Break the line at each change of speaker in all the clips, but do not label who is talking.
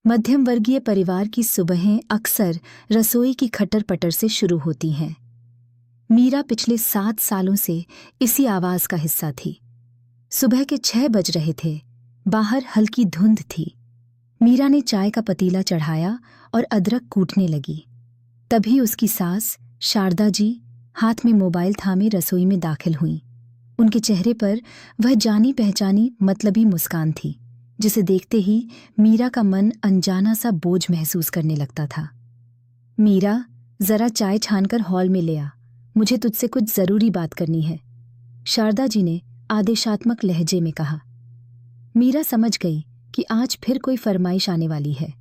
मध्यम वर्गीय परिवार की सुबहें अक्सर रसोई की खटर-पटर से शुरू होती हैं। मीरा पिछले 7 सालों से इसी आवाज का हिस्सा थी। सुबह के 6 बज रहे थे। बाहर हल्की धुंध थी। मीरा ने चाय का पतीला चढ़ाया और अदरक कूटने लगी। तभी उसकी सास शारदा जी हाथ में मोबाइल थामे रसोई में दाखिल हुईं। उनके चेहरे पर वह जानी पहचानी मतलबी मुस्कान थी, जिसे देखते ही मीरा का मन अनजाना सा बोझ महसूस करने लगता था। मीरा, जरा चाय छानकर हॉल में ले आ, मुझे तुझसे कुछ जरूरी बात करनी है, शारदा जी ने आदेशात्मक लहजे में कहा। मीरा समझ गई कि आज फिर कोई फरमाइश आने वाली है।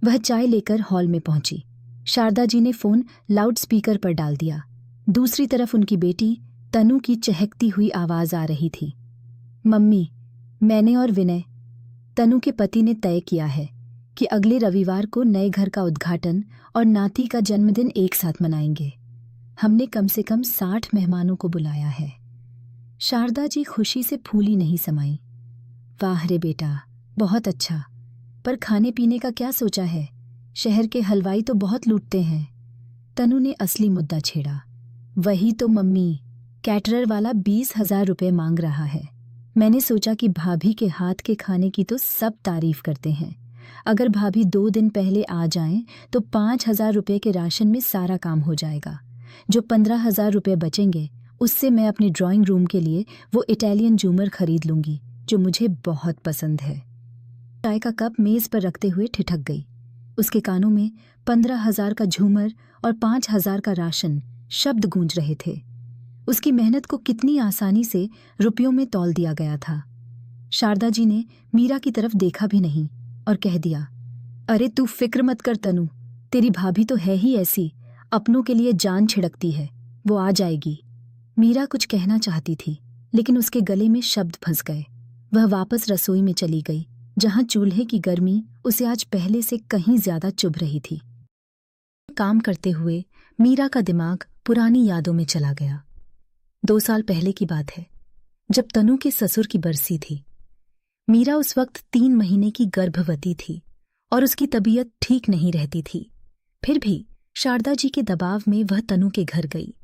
वह चाय लेकर हॉल में पहुंची। शारदा जी ने फोन लाउड स्पीकर पर डाल दिया। दूसरी तरफ उनकी बेटी तनु की चहकती हुई आवाज आ रही थी। मम्मी, मैंने और विनय, तनु के पति ने तय किया है कि अगले रविवार को नए घर का उद्घाटन और नाती का जन्मदिन एक साथ मनाएंगे। हमने कम से कम 60 मेहमानों को बुलाया है। शारदा जी खुशी से फूली नहीं समाई। वाह रे बेटा, बहुत अच्छा, पर खाने पीने का क्या सोचा है? शहर के हलवाई तो बहुत लूटते हैं। तनु ने असली मुद्दा छेड़ा। वही तो मम्मी, कैटरर वाला 20,000 रुपये मांग रहा है। मैंने सोचा कि भाभी के हाथ के खाने की तो सब तारीफ करते हैं। अगर भाभी 2 दिन पहले आ जाएं तो 5,000 रुपये के राशन में सारा काम हो जाएगा। जो 15,000 रुपये बचेंगे उससे मैं अपने ड्राइंग रूम के लिए वो इटालियन झूमर खरीद लूंगी जो मुझे बहुत पसंद है। चाय का कप मेज पर रखते हुए ठिठक गई। उसके कानों में 15,000 का झूमर और 5,000 का राशन शब्द गूंज रहे थे। उसकी मेहनत को कितनी आसानी से रुपयों में तौल दिया गया था। शारदा जी ने मीरा की तरफ देखा भी नहीं और कह दिया, अरे तू फिक्र मत कर तनु, तेरी भाभी तो है ही ऐसी, अपनों के लिए जान छिड़कती है, वो आ जाएगी। मीरा कुछ कहना चाहती थी, लेकिन उसके गले में शब्द फंस गए। वह वापस रसोई में चली गई, जहां चूल्हे की गर्मी उसे आज पहले से कहीं ज्यादा चुभ रही थी। काम करते हुए मीरा का दिमाग पुरानी यादों में चला गया। 2 साल पहले की बात है, जब तनु के ससुर की बरसी थी। मीरा उस वक्त 3 महीने की गर्भवती थी और उसकी तबीयत ठीक नहीं रहती थी। फिर भी शारदा जी के दबाव में वह तनु के घर गई।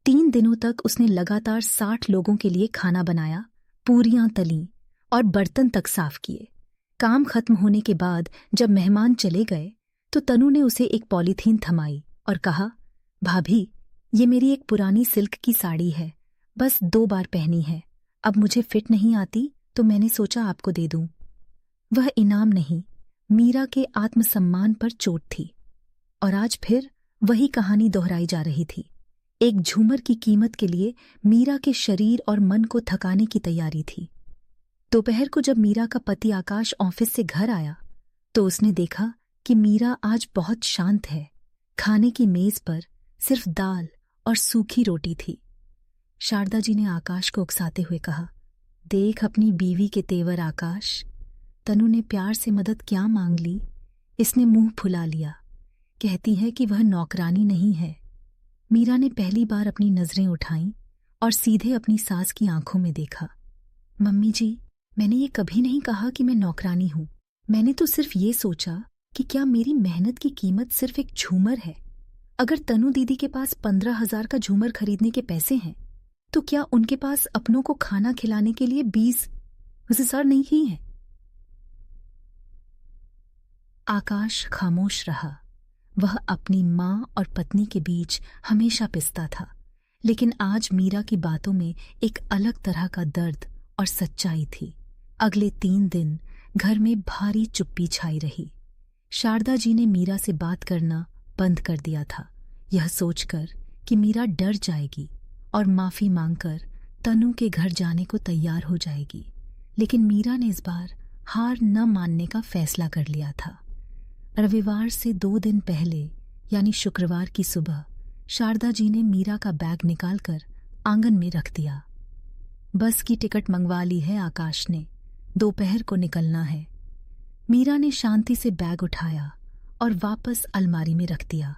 3 दिनों तक उसने लगातार 60 लोगों के लिए खाना बनाया, पूरियां तलीं और बर्तन तक साफ किए। काम खत्म होने के बाद जब मेहमान चले गए तो तनु ने उसे एक पॉलीथीन थमाई और कहा, भाभी, ये मेरी एक पुरानी सिल्क की साड़ी है, बस 2 बार पहनी है, अब मुझे फिट नहीं आती तो मैंने सोचा आपको दे दूं। वह इनाम नहीं, मीरा के आत्मसम्मान पर चोट थी। और आज फिर वही कहानी दोहराई जा रही थी। एक झूमर की कीमत के लिए मीरा के शरीर और मन को थकाने की तैयारी थी। दोपहर को जब मीरा का पति आकाश ऑफिस से घर आया तो उसने देखा कि मीरा आज बहुत शांत है। खाने की मेज पर सिर्फ दाल और सूखी रोटी थी। शारदा जी ने आकाश को उकसाते हुए कहा, देख अपनी बीवी के तेवर आकाश। तनु ने प्यार से मदद क्या मांग ली, इसने मुंह फुला लिया। कहती है कि वह नौकरानी नहीं है। मीरा ने पहली बार अपनी नजरें उठाईं और सीधे अपनी सास की आंखों में देखा। मम्मी जी, मैंने ये कभी नहीं कहा कि मैं नौकरानी हूं। मैंने तो सिर्फ ये सोचा कि क्या मेरी मेहनत की कीमत सिर्फ एक झूमर है। अगर तनु दीदी के पास 15,000 का झूमर खरीदने के पैसे हैं तो क्या उनके पास अपनों को खाना खिलाने के लिए 20,000 नहीं ही हैं? आकाश खामोश रहा। वह अपनी मां और पत्नी के बीच हमेशा पिसता था, लेकिन आज मीरा की बातों में एक अलग तरह का दर्द और सच्चाई थी। अगले 3 दिन घर में भारी चुप्पी छाई रही। शारदा जी ने मीरा से बात करना बंद कर दिया था, यह सोचकर कि मीरा डर जाएगी और माफी मांगकर तनु के घर जाने को तैयार हो जाएगी। लेकिन मीरा ने इस बार हार न मानने का फैसला कर लिया था। रविवार से 2 दिन पहले यानी शुक्रवार की सुबह शारदा जी ने मीरा का बैग निकालकर आंगन में रख दिया। बस की टिकट मंगवा ली है आकाश ने, दोपहर को निकलना है। मीरा ने शांति से बैग उठाया और वापस अलमारी में रख दिया।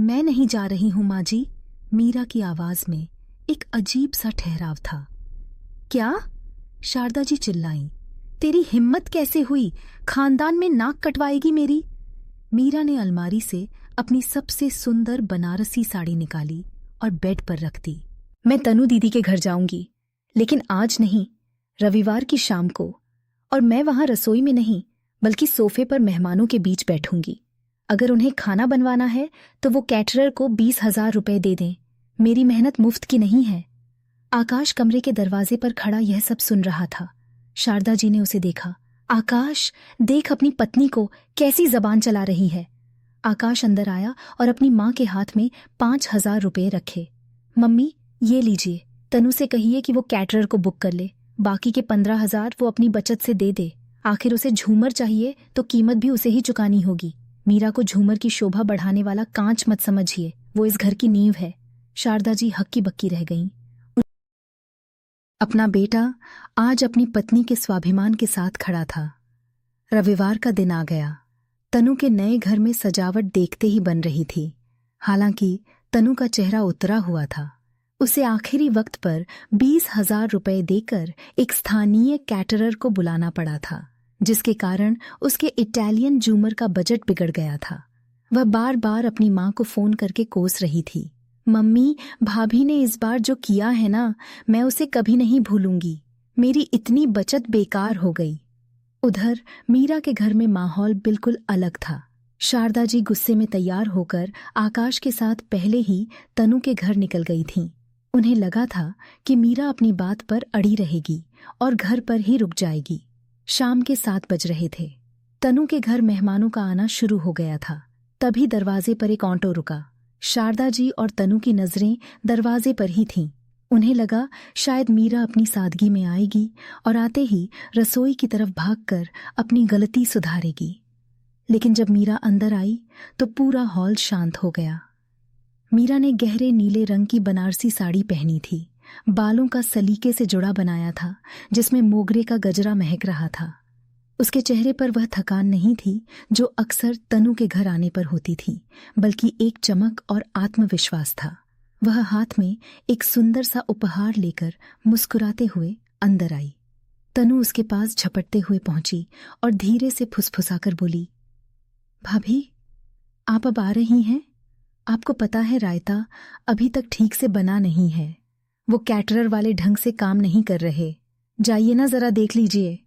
मैं नहीं जा रही हूं माँ जी, मीरा की आवाज में एक अजीब सा ठहराव था। क्या? शारदा जी चिल्लाईं। तेरी हिम्मत कैसे हुई? खानदान में नाक कटवाएगी मेरी? मीरा ने अलमारी से अपनी सबसे सुंदर बनारसी साड़ी निकाली और बेड पर रख दी। मैं तनु दीदी के घर जाऊंगी, लेकिन आज नहीं, रविवार की शाम को। और मैं वहां रसोई में नहीं, बल्कि सोफे पर मेहमानों के बीच बैठूंगी। अगर उन्हें खाना बनवाना है तो वो कैटरर को 20,000 रुपए दे दें। मेरी मेहनत मुफ्त की नहीं है। आकाश कमरे के दरवाजे पर खड़ा यह सब सुन रहा था। शारदा जी ने उसे देखा। आकाश, देख अपनी पत्नी को कैसी जबान चला रही है। आकाश अंदर आया और अपनी माँ के हाथ में 5,000 रुपए रखे। मम्मी, ये लीजिए, तनु से कहिए कि वो कैटरर को बुक कर ले। बाकी के 15,000 वो अपनी बचत से दे दे। आखिर उसे झूमर चाहिए तो कीमत भी उसे ही चुकानी होगी। मीरा को झूमर की शोभा बढ़ाने वाला कांच मत समझिए, वो इस घर की नींव है। शारदा जी हक्की बक्की रह गईं। अपना बेटा आज अपनी पत्नी के स्वाभिमान के साथ खड़ा था। रविवार का दिन आ गया। तनु के नए घर में सजावट देखते ही बन रही थी। हालांकि तनु का चेहरा उतरा हुआ था। उसे आखिरी वक्त पर 20,000 रुपए देकर एक स्थानीय कैटरर को बुलाना पड़ा था, जिसके कारण उसके इटालियन झूमर का बजट बिगड़ गया था। वह बार बार अपनी माँ को फोन करके कोस रही थी। मम्मी, भाभी ने इस बार जो किया है ना, मैं उसे कभी नहीं भूलूंगी। मेरी इतनी बचत बेकार हो गई। उधर मीरा के घर में माहौल बिल्कुल अलग था। शारदा जी गुस्से में तैयार होकर आकाश के साथ पहले ही तनु के घर निकल गई थीं। उन्हें लगा था कि मीरा अपनी बात पर अड़ी रहेगी और घर पर ही रुक जाएगी। शाम के 7 बज रहे थे। तनु के घर मेहमानों का आना शुरू हो गया था। तभी दरवाजे पर एक ऑटो रुका। शारदा जी और तनु की नजरें दरवाजे पर ही थीं। उन्हें लगा शायद मीरा अपनी सादगी में आएगी और आते ही रसोई की तरफ भागकर अपनी गलती सुधारेगी। लेकिन जब मीरा अंदर आई तो पूरा हॉल शांत हो गया। मीरा ने गहरे नीले रंग की बनारसी साड़ी पहनी थी। बालों का सलीके से जुड़ा बनाया था, जिसमें मोगरे का गजरा महक रहा था। उसके चेहरे पर वह थकान नहीं थी जो अक्सर तनु के घर आने पर होती थी, बल्कि एक चमक और आत्मविश्वास था। वह हाथ में एक सुंदर सा उपहार लेकर मुस्कुराते हुए अंदर आई। तनु उसके पास झपटते हुए पहुंची और धीरे से फुसफुसाकर बोली, भाभी, आप अब आ रही हैं? आपको पता है रायता अभी तक ठीक से बना नहीं है। वो कैटरर वाले ढंग से काम नहीं कर रहे। जाइए ना, जरा देख लीजिए।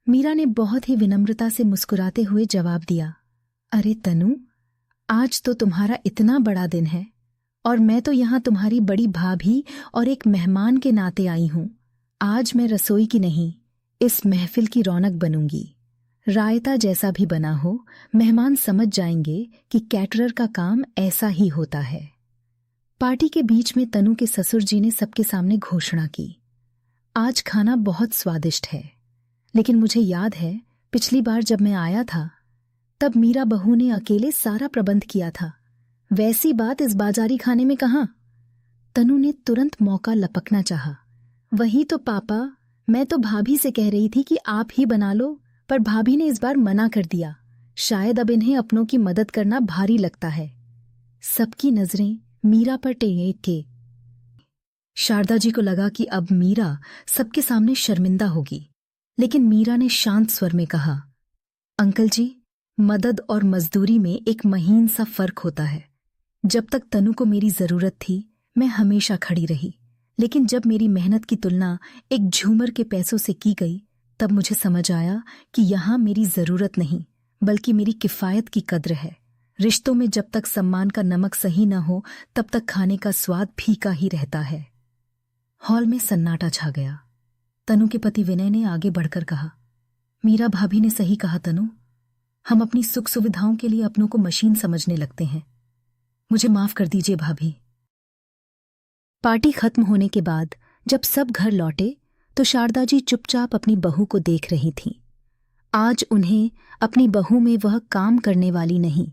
मीरा ने बहुत ही विनम्रता से मुस्कुराते हुए जवाब दिया, अरे तनु, आज तो तुम्हारा इतना बड़ा दिन है और मैं तो यहाँ तुम्हारी बड़ी भाभी और एक मेहमान के नाते आई हूँ। आज मैं रसोई की नहीं, इस महफिल की रौनक बनूंगी। रायता जैसा भी बना हो, मेहमान समझ जाएंगे कि कैटरर का काम ऐसा ही होता है। पार्टी के बीच में तनु के ससुर जी ने सबके सामने घोषणा की, आज खाना बहुत स्वादिष्ट है, लेकिन मुझे याद है पिछली बार जब मैं आया था तब मीरा बहू ने अकेले सारा प्रबंध किया था। वैसी बात इस बाजारी खाने में कहाँ? तनु ने तुरंत मौका लपकना चाहा। वही तो पापा, मैं तो भाभी से कह रही थी कि आप ही बना लो, पर भाभी ने इस बार मना कर दिया। शायद अब इन्हें अपनों की मदद करना भारी लगता है। सबकी नजरें मीरा पर टेक के। शारदा जी को लगा कि अब मीरा सबके सामने शर्मिंदा होगी, लेकिन मीरा ने शांत स्वर में कहा, अंकल जी, मदद और मजदूरी में एक महीन सा फर्क होता है। जब तक तनु को मेरी जरूरत थी मैं हमेशा खड़ी रही, लेकिन जब मेरी मेहनत की तुलना एक झूमर के पैसों से की गई तब मुझे समझ आया कि यहाँ मेरी जरूरत नहीं बल्कि मेरी किफायत की कद्र है। रिश्तों में जब तक सम्मान का नमक सही न हो तब तक खाने का स्वाद फीका ही रहता है। हॉल में सन्नाटा छा गया। तनु के पति विनय ने आगे बढ़कर कहा, मीरा भाभी ने सही कहा तनु, हम अपनी सुख सुविधाओं के लिए अपनों को मशीन समझने लगते हैं। मुझे माफ कर दीजिए भाभी। पार्टी खत्म होने के बाद जब सब घर लौटे तो शारदा जी चुपचाप अपनी बहू को देख रही थीं। आज उन्हें अपनी बहू में वह काम करने वाली नहीं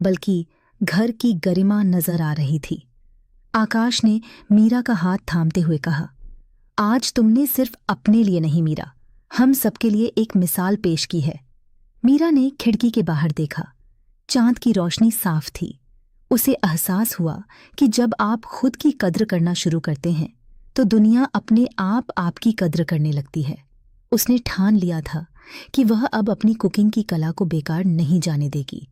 बल्कि घर की गरिमा नजर आ रही थी। आकाश ने मीरा का हाथ थामते हुए कहा, आज तुमने सिर्फ अपने लिए नहीं मीरा, हम सबके लिए एक मिसाल पेश की है। मीरा ने खिड़की के बाहर देखा। चांद की रोशनी साफ थी। उसे एहसास हुआ कि जब आप खुद की कद्र करना शुरू करते हैं तो दुनिया अपने आप आपकी कद्र करने लगती है। उसने ठान लिया था कि वह अब अपनी कुकिंग की कला को बेकार नहीं जाने देगी।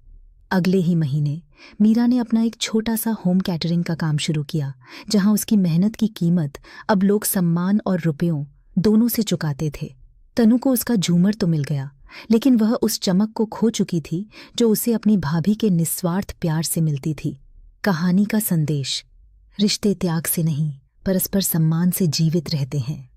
अगले ही महीने मीरा ने अपना एक छोटा सा होम कैटरिंग का काम शुरू किया, जहां उसकी मेहनत की कीमत अब लोग सम्मान और रुपयों दोनों से चुकाते थे। तनु को उसका झूमर तो मिल गया, लेकिन वह उस चमक को खो चुकी थी जो उसे अपनी भाभी के निस्वार्थ प्यार से मिलती थी। कहानी का संदेश: रिश्ते त्याग से नहीं, परस्पर सम्मान से जीवित रहते हैं।